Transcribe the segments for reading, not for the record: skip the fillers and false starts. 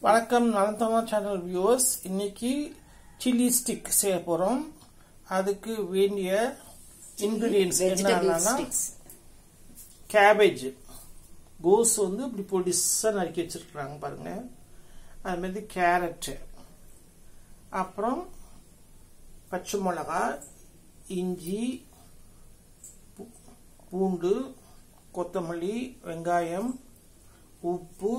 வணக்கம் நலந்தமா channel viewers. இன்னைக்கு chilli stick செய்ய போறோம். அதுக்கு வேண்டிய இன்கிரிடியன்ஸ் என்னன்னா கேபேஜ், கோஸ் வந்து இப்படி பொடிசா நறுக்கி வச்சிருக்காங்க பாருங்க. அது மாதிரி கேரட், அப்புறம் பச்சை மிளகாய், இஞ்சி, பூண்டு, கொத்தமல்லி, வெங்காயம், உப்பு,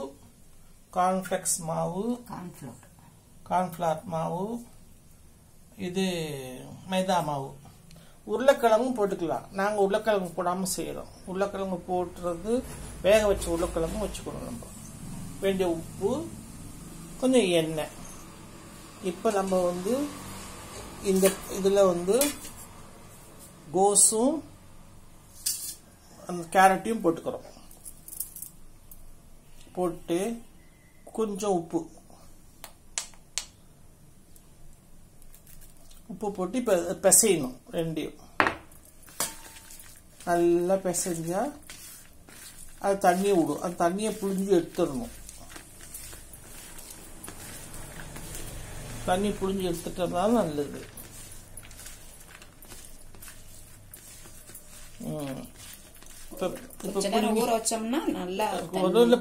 கார்ன்ஃப்ளெக்ஸ் மாவு, கார்ன்ஃப்ளவர் மாவு, இது மைதா மாவு. உருளைக்கிழங்கும் போட்டுக்கலாம். நாங்கள் உருளைக்கிழங்கு போடாமல் செய்கிறோம். உருளைக்கிழங்கு போட்டுறது வேக வச்ச உருளைக்கிழங்கும் வச்சுக்கணும். நம்ம வேண்டிய உப்பு, கொஞ்சம் எண்ணெய். இப்போ நம்ம வந்து இந்த இதில் வந்து கோஸும் அந்த கேரட்டையும் போட்டுக்கிறோம். போட்டு கொஞ்சம் உப்பு போட்டு இப்போ பிசையணும். ரெண்டையும் நல்லா பிசைஞ்சா அது தண்ணியை விடும். அந்த தண்ணியை புழிஞ்சு எடுத்துடணும். தண்ணி புழிஞ்சு எடுத்துட்டோம்னா நல்லது.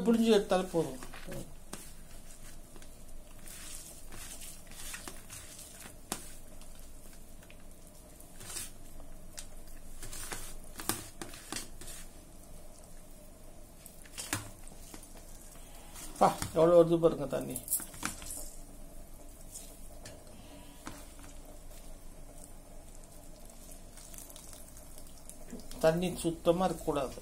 புளிஞ்சு எடுத்தாலும் போதும். எவ்வளவு வருது பாருங்க தண்ணி. தண்ணி சுத்தமா இருக்கக்கூடாது.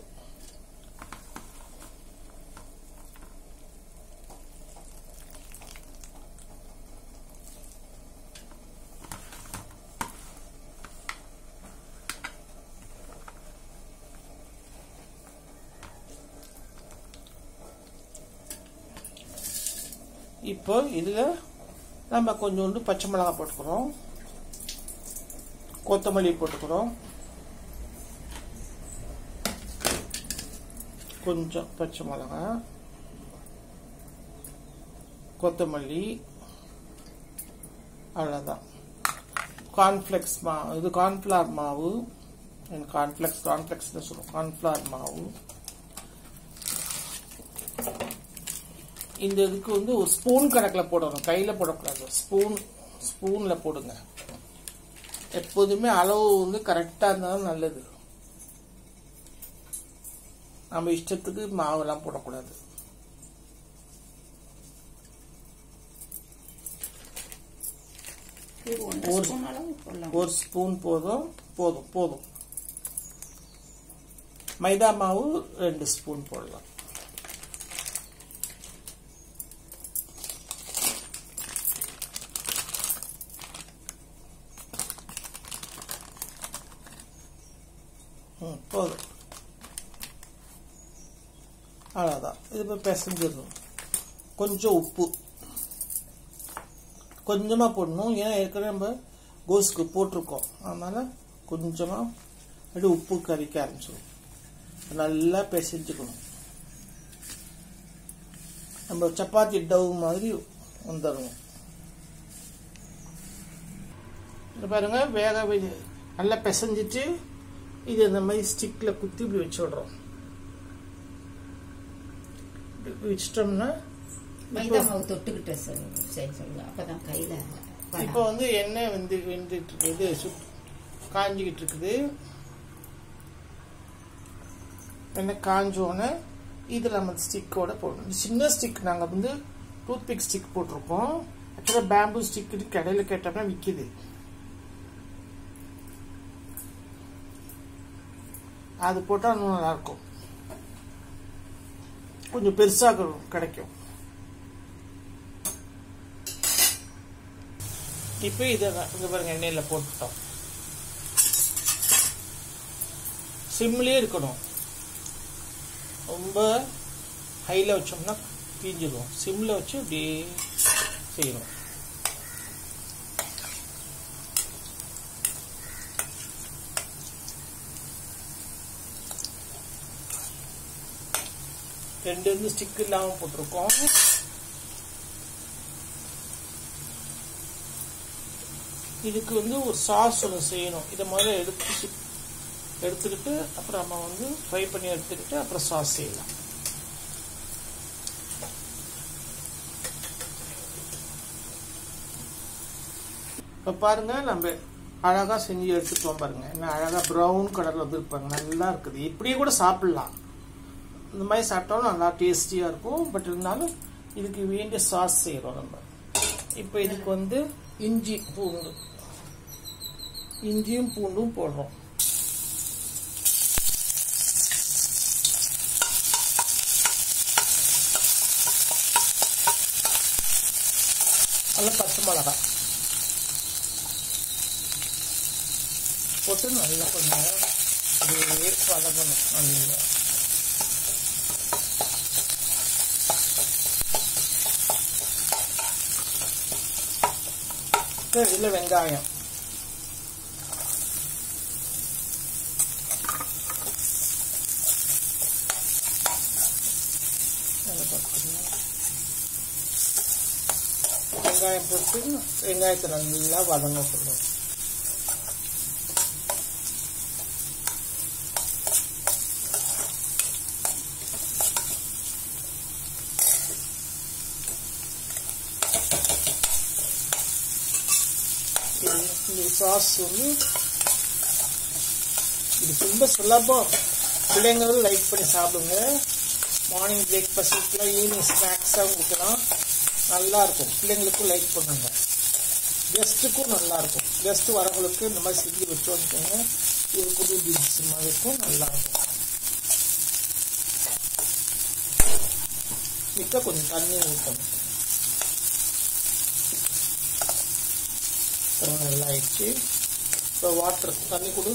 இப்போ இதுல நம்ம கொஞ்சோண்டு பச்சை மிளகாய் போட்டுக்கிறோம், கொத்தமல்லி போட்டுக்கிறோம், கொஞ்சம் பச்சை மிளகாய், கொத்தமல்லி, அவ்வளோதான். கார்ன்ஃப்ளெக்ஸ் மாவு, இது கார்ன்ஃப்ளவர் மாவு, கார்ன்ஃப்ளெக்ஸ் சொல்லுவோம். கார்ன்ஃப்ளவர் மாவு இந்த இதுக்கு வந்து ஒரு ஸ்பூன் கணக்கில் போடணும், கையில் போடக்கூடாது. ஸ்பூன்ல போடுங்க. எப்போதுமே அளவு வந்து கரெக்டாக இருந்தாலும் நல்லது. நம்ம இஷ்டத்துக்கு மாவெல்லாம் போடக்கூடாது. ஒரு ஸ்பூன் போதும். மைதா மாவு 2 ஸ்பூன் போடலாம். போதும், அவ்வளோதான். இது இப்போ பிசைஞ்சிடணும். கொஞ்சம் உப்பு கொஞ்சமாக போடணும். ஏன்னா ஏற்கனவே நம்ம கோஸுக்கு போட்டிருக்கோம். அதனால கொஞ்சமாக அப்படி உப்பு கறிக்க ஆரம்பிச்சிடும். நல்லா பிசைஞ்சுக்கணும். நம்ம சப்பாத்தி டவ் மாதிரி வந்துடணும். பாருங்க, நல்லா பிசைஞ்சிட்டு இது இந்த மாதிரி ஸ்டிக்ல குத்தி இப்படி வச்சு விடுறோம். வச்சிட்டோம்னா இப்போ வந்து எண்ணெய் வெந்துட்டு இருக்குது, காஞ்சிக்கிட்டு இருக்குது. எண்ணெய் காஞ்சோன்னு இதில் நம்ம ஸ்டிக்கோட போடணும். சின்ன ஸ்டிக் நாங்கள் வந்து டூத் பிக் ஸ்டிக் போட்டிருக்கோம். ஆக்சுவலாக பேம்பு ஸ்டிக் கடையில் கேட்டோம்னா விற்கிது. அது போட்டால் இன்னும் நல்லா இருக்கும். கொஞ்சம் பெருசாக கிடைக்கும். இப்போ இதை பாருங்க, எண்ணெயில் போட்டுட்டோம். சிம்லேயே இருக்கணும். ரொம்ப ஹையில் வச்சோம்னா தீஞ்சிடும். சிம்ல வச்சு இப்படியே செய்யணும். ரெண்டு ஸ்டிக் இல்லாமல் போட்டிருக்கோம். இதுக்கு வந்து ஒரு சாஸ் ஒன்று செய்யணும். இதை முதல்ல எடுத்துக்கிட்டு அப்புறம் நம்ம வந்து ஃப்ரை பண்ணி எடுத்துக்கிட்டு அப்புறம் சாஸ் செய்யலாம். இப்போ பாருங்க, நம்ம அழகாக செஞ்சு எடுத்துட்டோம் பாருங்க. என்ன அழகாக ப்ரௌன் கலரில் வந்துருப்பாங்க, நல்லா இருக்குது. இப்படியே கூட சாப்பிட்லாம், இந்த மாதிரி சாப்பிட்டாலும் நல்லா டேஸ்டியாக இருக்கும். பட் இருந்தாலும் இதுக்கு வேண்டிய சாஸ் செய்கிறோம் நம்ம. இப்போ இதுக்கு வந்து இஞ்சியும் பூண்டும் போடுறோம். நல்லா பச்சை மிளகாய் போட்டு நல்லா கொஞ்சம் அப்படியே வதக்கணும். நல்லா இதில் வெங்காயம் போட்டு வெங்காயத்தை நல்லா வதங்க சொல்லுவோம். இந்த சாஸ் வந்து இது ரொம்ப சுலபம், பிள்ளைங்களும் லைக் பண்ணி சாப்பிடுங்க. மார்னிங் பிரேக்ஃபாஸ்ட்லாம் ஈவினிங் ஸ்நாக்ஸாக கொடுக்கலாம், நல்லா இருக்கும். பிள்ளைங்களுக்கும் லைக் பண்ணுங்க, கெஸ்ட்டுக்கும் நல்லா இருக்கும். கெஸ்ட்டு வரவங்களுக்கு இந்த மாதிரி செஞ்சு வச்சு வந்துட்டோங்க, இது புது டிஷ் மாதிரி இருக்கும், நல்லா இருக்கும். இப்போ கொஞ்சம் தண்ணி ஊற்றணும். நல்லா ஆயிடுச்சு. இப்போ வாட்டர் தண்ணி கொடு.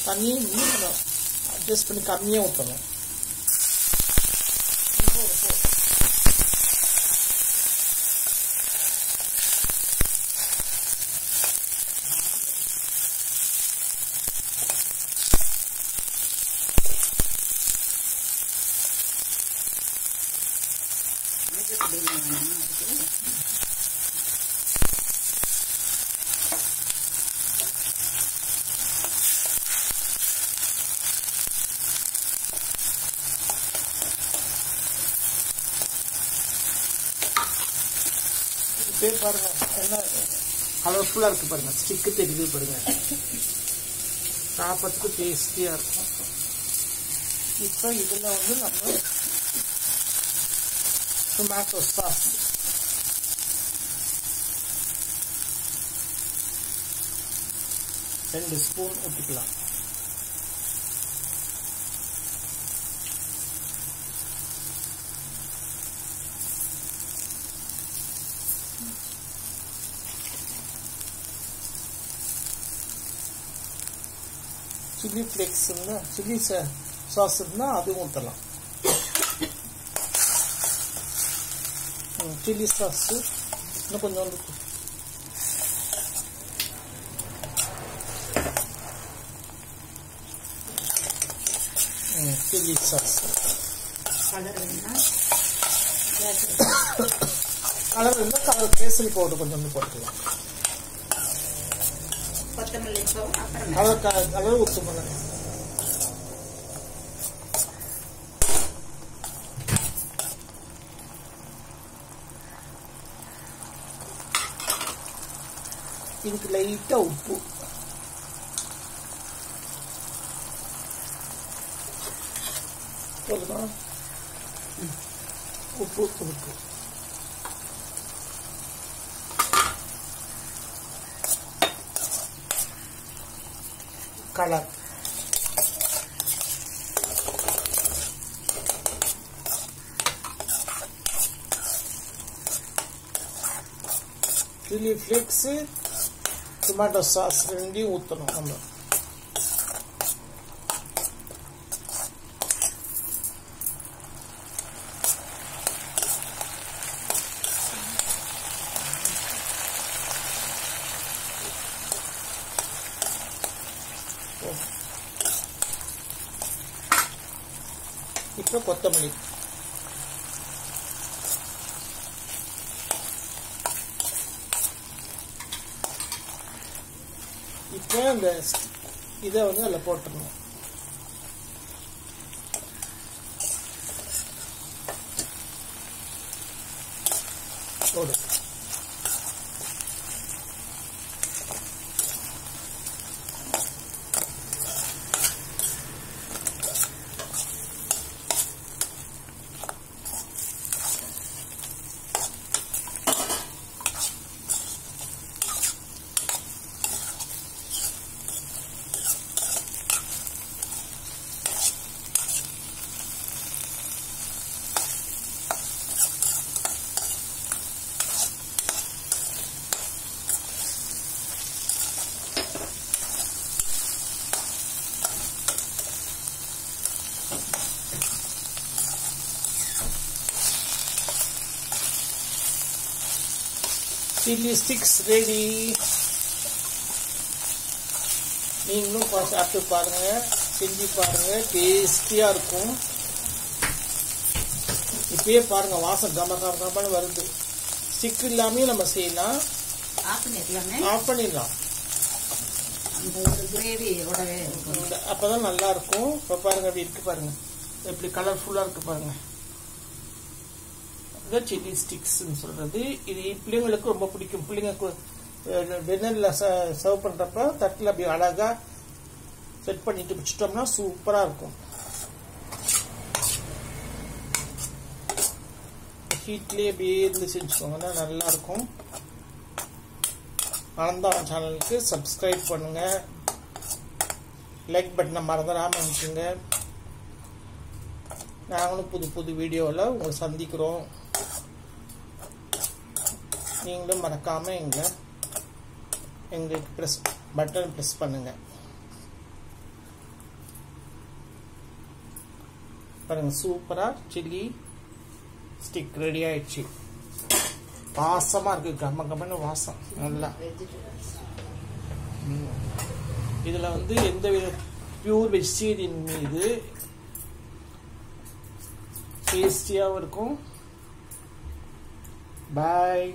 தண்ணி நம்ம அட்ஜஸ்ட் பண்ணி கம்மியாக ஊற்றணும். பாருங்க என்ன கலர்ஃபுல்லா இருக்கு பாருங்க, ஸ்டிக்கு தெரியுது பாருங்க, சாப்பிட்றதுக்கு டேஸ்டியா இருக்கும். இப்போ இதுல வந்து நம்ம டொமேட்டோ சாஸ் ரெண்டு ஸ்பூன் ஊற்றிக்கலாம். சில்லி ஃப்ளேக்ஸ் இருந்தால், சில்லி சாஸ் இருந்தால் அதுவும் ஊற்றலாம். சில்லி சாஸு இன்னும் கொஞ்சம் சில்லி சாஸ் கலர் இருந்தால் கலர் கேசரி பவுடர் கொஞ்சம் போட்டுக்கலாம். கலர் ஊற்று பண்ணுங்க. இதுக்கு லைட்டா உப்பு போதுமா? உப்பு கொடுக்கு. Colour chilli flakes tomato sauce ரெண்டையும் ஊற்றணும் நம்ம. இப்போ கொத்தமல்லி இப்போ அந்த இதை வந்து அதில் போட்டுடணும். போடு. Chilli sticks ready. நீங்களும் சாப்பிட்டு பாருங்க, செஞ்சு பாருங்க, டேஸ்டியா இருக்கும். இப்பயே பாருங்க வாசம் கம கம கமன்னு வருது. ஸ்டிக் இல்லாமே நம்ம செய்யலாம், ஆஃப் பண்ணிடலாம். அப்பதான் நல்லா இருக்கும். இப்ப பாருங்க அப்படி இருக்கு பாருங்க, எப்படி கலர்ஃபுல்லா இருக்கு பாருங்க. சில்லி ஸ்டிக்ஸ் சொல்றது இது பிள்ளைங்களுக்கு ரொம்ப பிடிக்கும். பிள்ளைங்க டின்னர்ல சர்வ் பண்றப்ப தட்டில் அப்படி அழகா செட் பண்ணிட்டு வச்சுட்டோம்னா சூப்பரா இருக்கும். ஹீட்லயே அப்படியே இருந்து செஞ்சுக்கோங்கன்னா நல்லா இருக்கும். ஆனந்தா சேனலுக்கு சப்ஸ்கிரைப் பண்ணுங்க, லைக் பட்டனை மறந்துடாம அனுப்பிச்சுங்க. நாங்களும் புது புது வீடியோவில் உங்களை சந்திக்கிறோம். நீங்களும் மறக்காம எங்களுக்கு பட்டன் பிரஸ் பண்ணுங்க. பாருங்க சூப்பரா சில்லி ஸ்டிக் ரெடி ஆயிடுச்சு. வாசமா இருக்கு, கம்ம கம்மன்னு வாசம் நல்லா. இதுல வந்து எந்த வித பியூர் வெஜிடேரியன் மீது டேஸ்டியாவும் இருக்கும். பாய்.